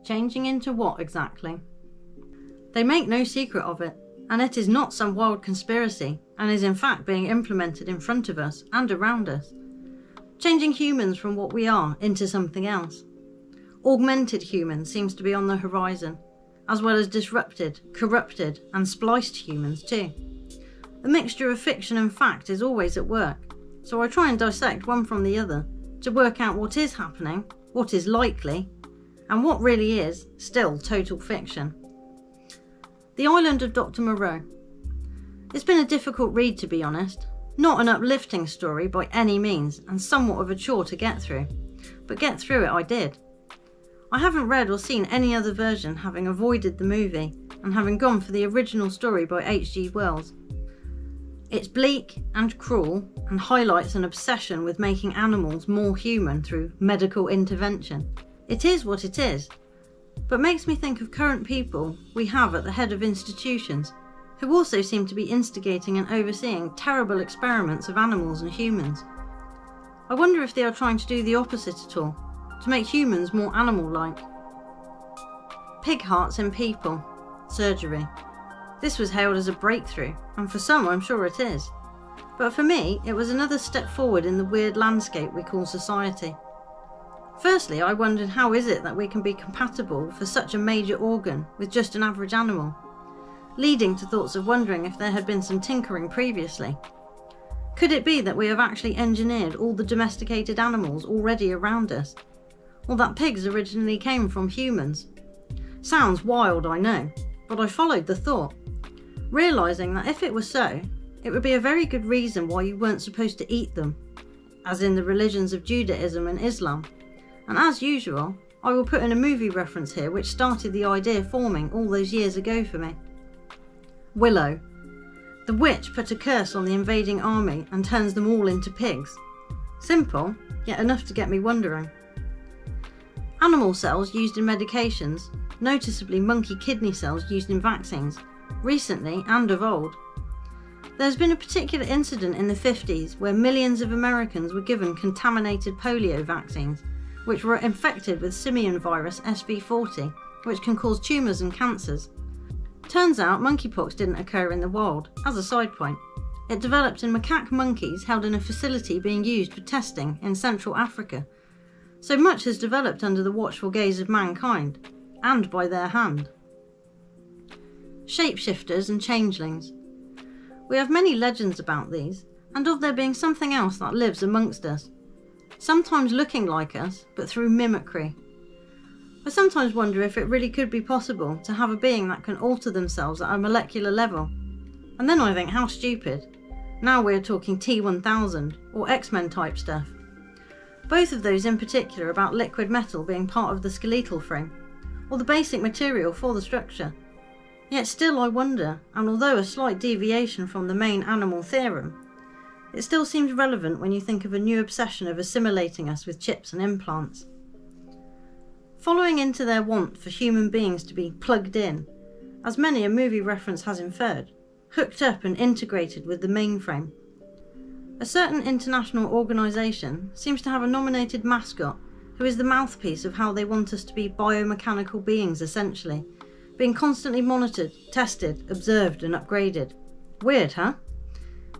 Changing into what exactly? They make no secret of it, and it is not some wild conspiracy, and is in fact being implemented in front of us and around us. Changing humans from what we are into something else. Augmented humans seems to be on the horizon, as well as disrupted, corrupted and spliced humans too. A mixture of fiction and fact is always at work, so I try and dissect one from the other to work out what is happening, what is likely, and what really is still total fiction. The Island of Dr. Moreau. It's been a difficult read, to be honest. Not an uplifting story by any means, and somewhat of a chore to get through, but get through it I did. I haven't read or seen any other version, having avoided the movie and having gone for the original story by H.G. Wells. It's bleak and cruel and highlights an obsession with making animals more human through medical intervention. It is what it is, but makes me think of current people we have at the head of institutions who also seem to be instigating and overseeing terrible experiments of animals and humans. I wonder if they are trying to do the opposite at all, to make humans more animal-like. Pig hearts in people. Surgery. This was hailed as a breakthrough, and for some I'm sure it is. But for me, it was another step forward in the weird landscape we call society. Firstly, I wondered how is it that we can be compatible for such a major organ with just an average animal, leading to thoughts of wondering if there had been some tinkering previously. Could it be that we have actually engineered all the domesticated animals already around us? Or that pigs originally came from humans? Sounds wild, I know, but I followed the thought, realising that if it were so, it would be a very good reason why you weren't supposed to eat them, as in the religions of Judaism and Islam. And as usual, I will put in a movie reference here which started the idea forming all those years ago for me. Willow. The witch put a curse on the invading army and turns them all into pigs. Simple, yet enough to get me wondering. Animal cells used in medications, noticeably monkey kidney cells used in vaccines, recently and of old. There's been a particular incident in the 50s where millions of Americans were given contaminated polio vaccines, which were infected with simian virus SV40, which can cause tumours and cancers. Turns out monkeypox didn't occur in the wild, as a side point. It developed in macaque monkeys held in a facility being used for testing in Central Africa. So much has developed under the watchful gaze of mankind, and by their hand. Shapeshifters and changelings. We have many legends about these, and of there being something else that lives amongst us, sometimes looking like us, but through mimicry. I sometimes wonder if it really could be possible to have a being that can alter themselves at a molecular level. And then I think, how stupid. Now we're talking T-1000 or X-Men type stuff. Both of those in particular about liquid metal being part of the skeletal frame, or the basic material for the structure. Yet still I wonder, and although a slight deviation from the main animal theorem, it still seems relevant when you think of a new obsession of assimilating us with chips and implants. Following into their want for human beings to be plugged in, as many a movie reference has inferred, hooked up and integrated with the mainframe. A certain international organisation seems to have a nominated mascot who is the mouthpiece of how they want us to be biomechanical beings essentially, being constantly monitored, tested, observed and upgraded. Weird, huh?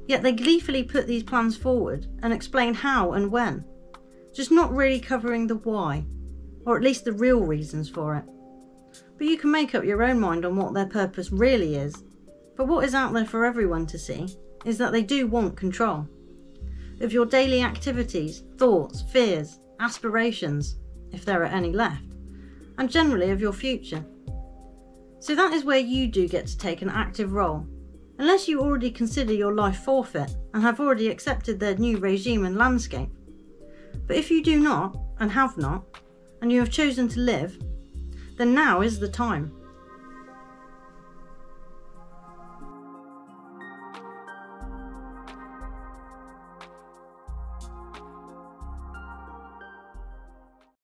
Yet they gleefully put these plans forward and explain how and when, just not really covering the why, or at least the real reasons for it. But you can make up your own mind on what their purpose really is. But what is out there for everyone to see is that they do want control of your daily activities, thoughts, fears, aspirations, if there are any left, and generally of your future. So that is where you do get to take an active role, unless you already consider your life forfeit and have already accepted their new regime and landscape. But if you do not, and have not, and you have chosen to live, then now is the time.